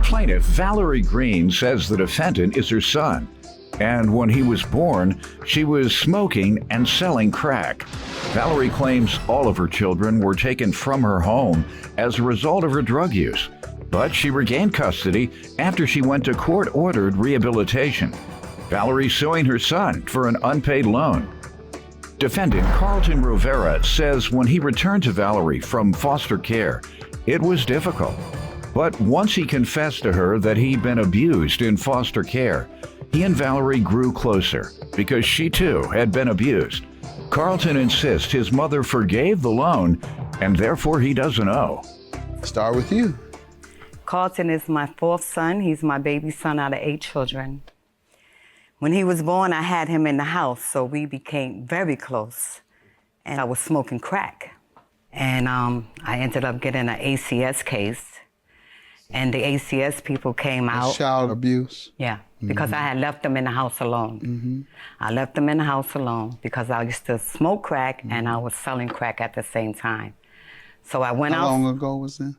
Plaintiff Valerie Green says the defendant is her son, and when he was born, she was smoking and selling crack. Valerie claims all of her children were taken from her home as a result of her drug use, but she regained custody after she went to court-ordered rehabilitation. Valerie suing her son for an unpaid loan. Defendant Carlton Rivera says when he returned to Valerie from foster care, it was difficult. But once he confessed to her that he'd been abused in foster care, he and Valerie grew closer because she too had been abused. Carlton insists his mother forgave the loan and therefore he doesn't owe. Start with you. Carlton is my fourth son. He's my baby son out of 8 children. When he was born, I had him in the house, so we became very close. And I was smoking crack. And I ended up getting an ACS case. And the ACS people came out. Child abuse? Yeah, because I had left them in the house alone. I left them in the house alone because I used to smoke crack and I was selling crack at the same time. So I went out. How long ago was that?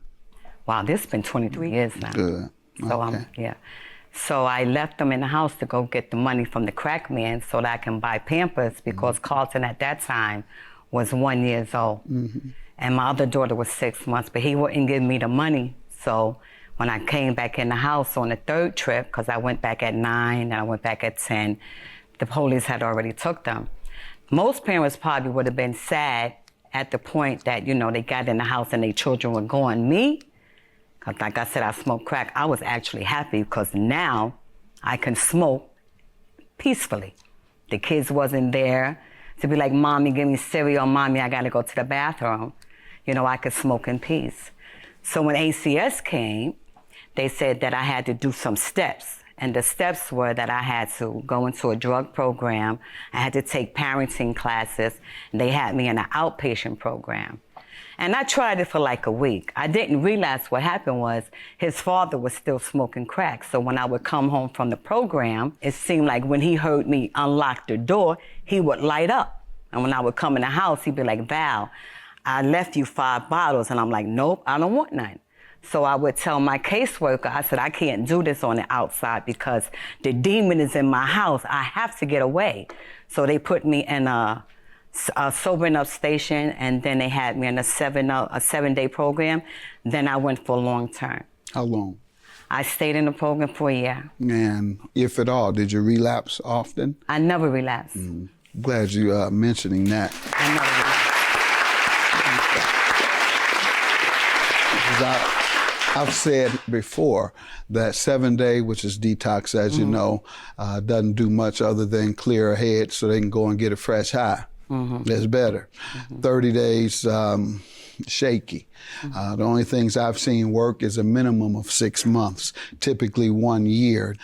Wow, this has been 23 years now. Good. So Okay. So I left them in the house to go get the money from the crack man so that I can buy Pampers because Carlton at that time was 1 year old. And my other daughter was 6 months, but he wouldn't give me the money. So when I came back in the house on the third trip, because I went back at 9 and I went back at 10, the police had already took them. Most parents probably would have been sad at the point that, you know, they got in the house and their children were gone. Me, because like I said, I smoked crack. I was actually happy because now I can smoke peacefully. The kids wasn't there to be like, Mommy, give me cereal. Mommy, I got to go to the bathroom. You know, I could smoke in peace. So when ACS came, they said that I had to do some steps. And the steps were that I had to go into a drug program. I had to take parenting classes. And they had me in an outpatient program. And I tried it for like a week. I didn't realize what happened was his father was still smoking crack. So when I would come home from the program, it seemed like when he heard me unlock the door, he would light up. And when I would come in the house, he'd be like, Val, I left you 5 bottles. And I'm like, nope, I don't want none. So I would tell my caseworker, I said, I can't do this on the outside because the demon is in my house. I have to get away. So they put me in a sobering up station, and then they had me in a 7-day program. Then I went for long term. How long? I stayed in the program for a year. And if at all, did you relapse often? I never relapsed. Glad you mentioning that. I never relapsed. I've said before that 7-day, which is detox, as you know, doesn't do much other than clear a head so they can go and get a fresh high. That's better. 30 days, shaky. The only things I've seen work is a minimum of 6 months, typically 1 year,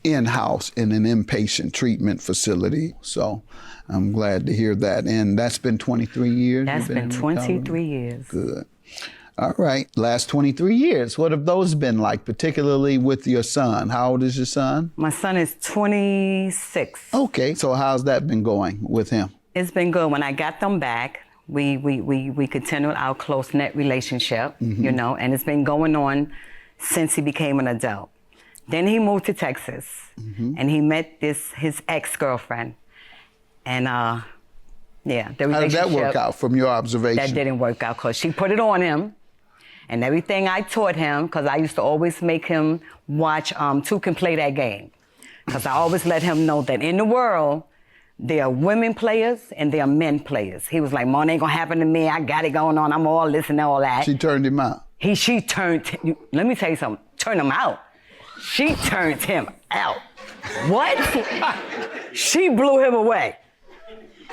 in-house in an inpatient treatment facility. So I'm glad to hear that. And that's been 23 years? That's been 23 years. Good. All right, last 23 years. What have those been like, particularly with your son? How old is your son? My son is 26. Okay, so how's that been going with him? It's been good. When I got them back, we continued our close-knit relationship, you know, and it's been going on since he became an adult. Then he moved to Texas, and he met his ex-girlfriend. And yeah, the relationship. How did that work out from your observation? That didn't work out because she put it on him. And everything I taught him, because I used to always make him watch Two Can Play That Game. Because I always let him know that in the world, there are women players and there are men players. He was like, Mom, ain't gonna happen to me. I got it going on. I'm all this and all that. She turned him out. She turned, let me tell you something, turn him out. She turned him out. What? She blew him away.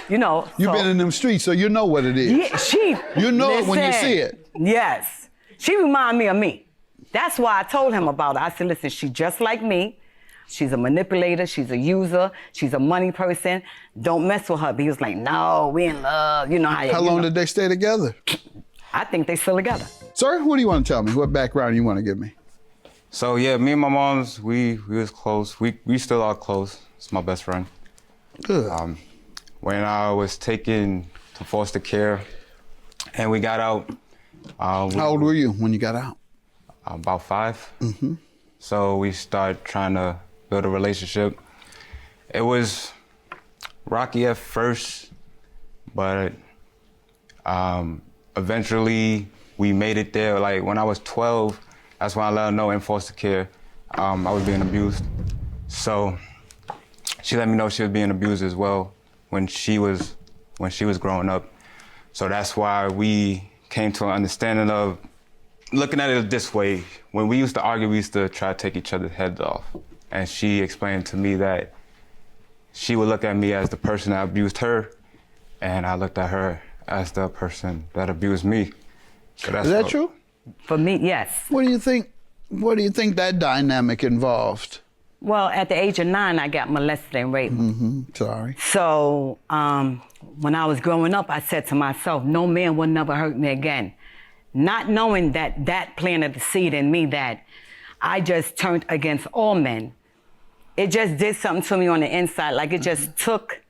You know. You've been in them streets, so you know what it is. Yeah, you know it when you see it. Yes. She reminded me of me. That's why I told him about her. I said, listen, she's just like me. She's a manipulator. She's a user. She's a money person. Don't mess with her. But he was like, no, we in love. You know how. How long did they stay together? I think they still together. Sir, what do you want to tell me? What background you want to give me? So yeah, me and my moms, we was close. We still are close. It's my best friend. Good. When I was taken to foster care and we got out. How old were you when you got out? About 5. So we started trying to build a relationship. It was rocky at first, but eventually we made it there. Like when I was 12, that's when I let her know in foster care I was being abused. So she let me know she was being abused as well when she was growing up. So that's why we came to an understanding of looking at it this way. When we used to argue, we used to try to take each other's heads off. And she explained to me that she would look at me as the person that abused her, and I looked at her as the person that abused me. So that's Is that true? For me, yes. What do you think that dynamic involved? Well, at the age of 9, I got molested and raped. Sorry. So when I was growing up, I said to myself, no man will never hurt me again. Not knowing that planted the seed in me that I just turned against all men. It just did something to me on the inside. Like it just took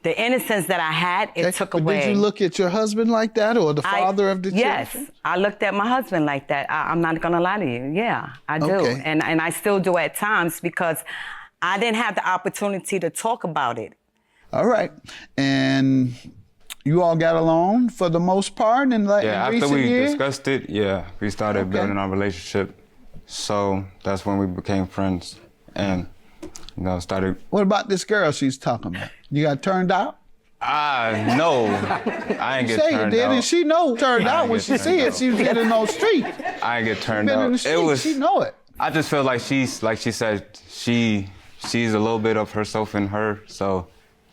the innocence that I had, it took away. Did you look at your husband like that, or the father of the children? Yes, I looked at my husband like that. I'm not gonna lie to you. Yeah, I do. Okay. And I still do at times because I didn't have the opportunity to talk about it. All right. And you all got along for the most part in recent years? After we discussed it, we started building our relationship. So that's when we became friends and started. What about this girl she's talking about? You got turned out? No, I ain't get turned out. You did, and she know turned out when she see it. She was in those streets. I ain't get turned Been out. in the streets, she know it. I just feel like like she said, she's a little bit of herself in her. So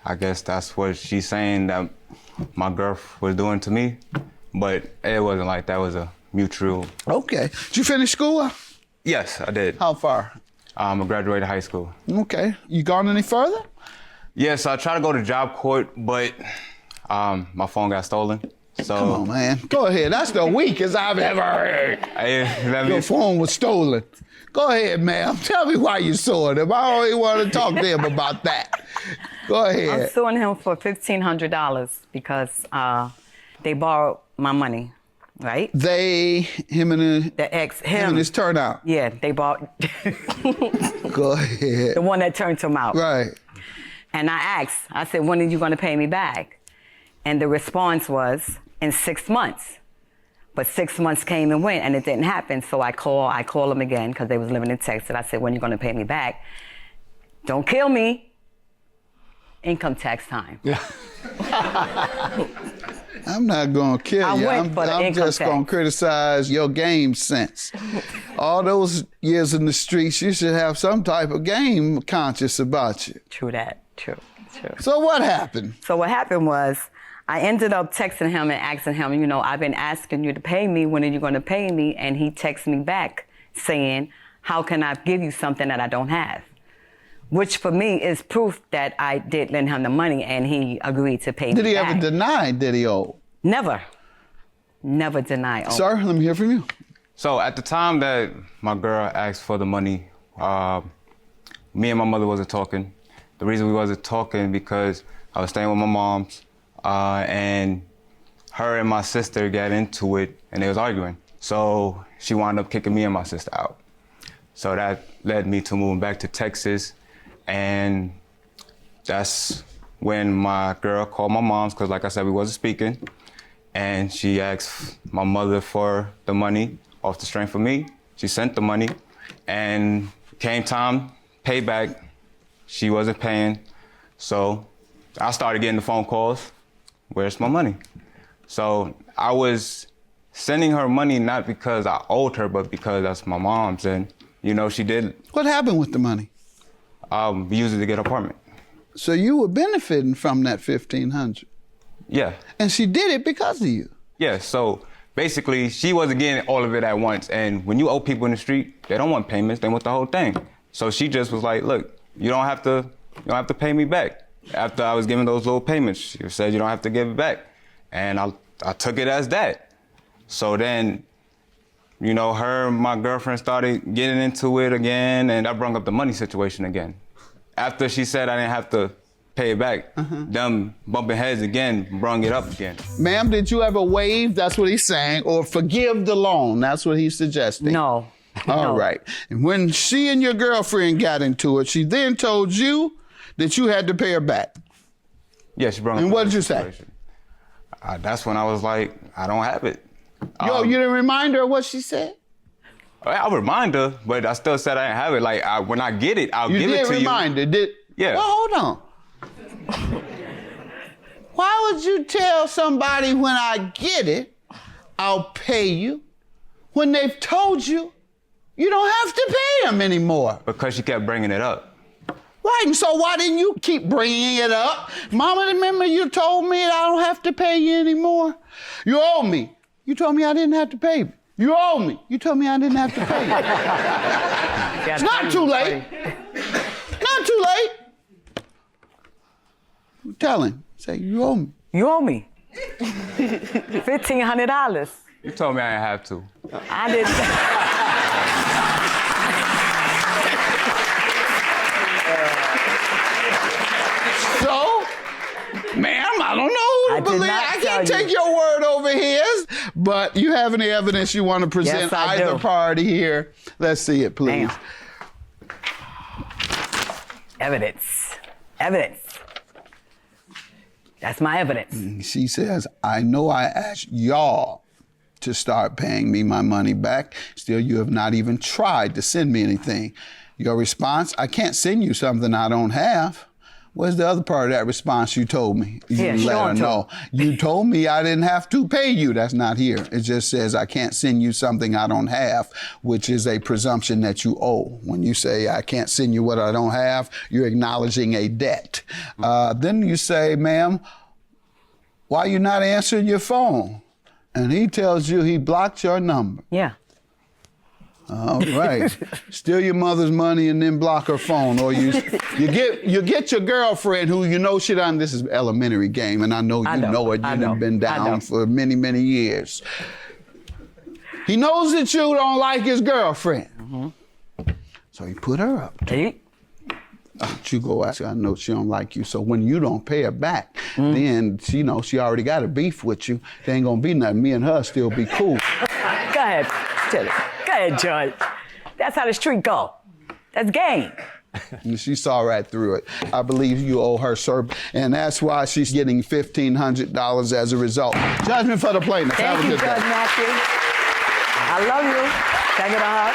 I guess that's what she's saying that my girl was doing to me. But it wasn't like that. It was a mutual. Okay. Did you finish school? Yes, I did. How far? I graduated high school. Okay. You gone any further? Yes, I tried to go to job court, but my phone got stolen. So come on, man. Go ahead. That's the weakest I've ever heard. Your phone was stolen. Go ahead, ma'am. Tell me why you suing him. I always want to talk to him about that. Go ahead. I'm suing him for $1,500 because they borrowed my money, right? Him and his turnout. Yeah, they borrowed. Go ahead. The one that turned him out. Right. And I said, when are you going to pay me back? And the response was, in 6 months. But 6 months came and went, and it didn't happen. So I called them again, because they was living in Texas. I said, when are you going to pay me back? Don't kill me. Income tax time. I'm not going to kill you. I'm just going to criticize your game sense. All those years in the streets, you should have some type of game conscious about you. True that. True. So what happened? So what happened was, I ended up texting him and asking him, I've been asking you to pay me. When are you going to pay me? And he texted me back saying, how can I give you something that I don't have? Which for me is proof that I did lend him the money and he agreed to pay me back. Did he ever deny that he owed? Never. Never deny. Sir, let me hear from you. So at the time that my girl asked for the money, me and my mother wasn't talking. The reason we wasn't talking because I was staying with my mom's, and her and my sister got into it and they was arguing. So she wound up kicking me and my sister out. So that led me to moving back to Texas, and that's when my girl called my mom's, because like I said, we wasn't speaking, and she asked my mother for the money off the strength of me. She sent the money, and came time, payback, she wasn't paying. So I started getting the phone calls, where's my money? So I was sending her money not because I owed her, but because that's my mom's, and she did. What happened with the money? We used it to get an apartment. So you were benefiting from that $1,500? Yeah. And she did it because of you? Yeah, so basically she wasn't getting all of it at once, and when you owe people in the street, they don't want payments, they want the whole thing. So she just was like, look, you don't have to pay me back. After I was giving those little payments, she said you don't have to give it back. And I took it as that. So then, her and my girlfriend started getting into it again, and I brought up the money situation again. After she said I didn't have to pay it back, them bumping heads again, brung it up again. Ma'am, did you ever waive, that's what he's saying, or forgive the loan? That's what he's suggesting. No. All right. And when she and your girlfriend got into it, she then told you that you had to pay her back. Yeah, she brought up. And what did you say? That's when I was like, I don't have it. Yo, you didn't remind her of what she said? I remind her, but I still said I didn't have it. Like, when I get it, I'll give it to you. You did remind her, did? Yeah. Well, hold on. Why would you tell somebody when I get it, I'll pay you, when they've told you you don't have to pay them anymore? Because she kept bringing it up. Right, and so why didn't you keep bringing it up? Mama, remember you told me that I don't have to pay you anymore? You owe me. You told me I didn't have to pay you. You owe me. You told me I didn't have to pay you. It's not too late. Not too late. Tell him. Say, you owe me. You owe me $1,500. You told me I didn't have to. I didn't. So, ma'am, I don't know who to believe. I can't take your word over his, but you have any evidence you want to present either party here? Let's see it, please. Damn. Evidence. Evidence. That's my evidence. She says, I know I asked y'all to start paying me my money back. Still, you have not even tried to send me anything. Your response, I can't send you something I don't have. Where's the other part of that response you told me? You let her know. You told me I didn't have to pay you. That's not here. It just says I can't send you something I don't have, which is a presumption that you owe. When you say I can't send you what I don't have, you're acknowledging a debt. Then you say, ma'am, why you not answering your phone? And he tells you he blocked your number. Yeah. All right. Steal your mother's money and then block her phone. Or you get your girlfriend who you know she done, this is elementary game, and I know you know it. You've been down for many, many years. He knows that you don't like his girlfriend. Mm-hmm. So he put her up. But you go ask her, I know she don't like you. So when you don't pay her back, then she knows she already got a beef with you. There ain't gonna be nothing. Me and her still be cool. Go ahead, tell it. Go ahead, Judge. That's how the street go. That's game. And she saw right through it. I believe you owe her, sir, and that's why she's getting $1,500 as a result. Judgment for the plaintiff. Thank you, Judge Matthew. I love you. Can I get a hug?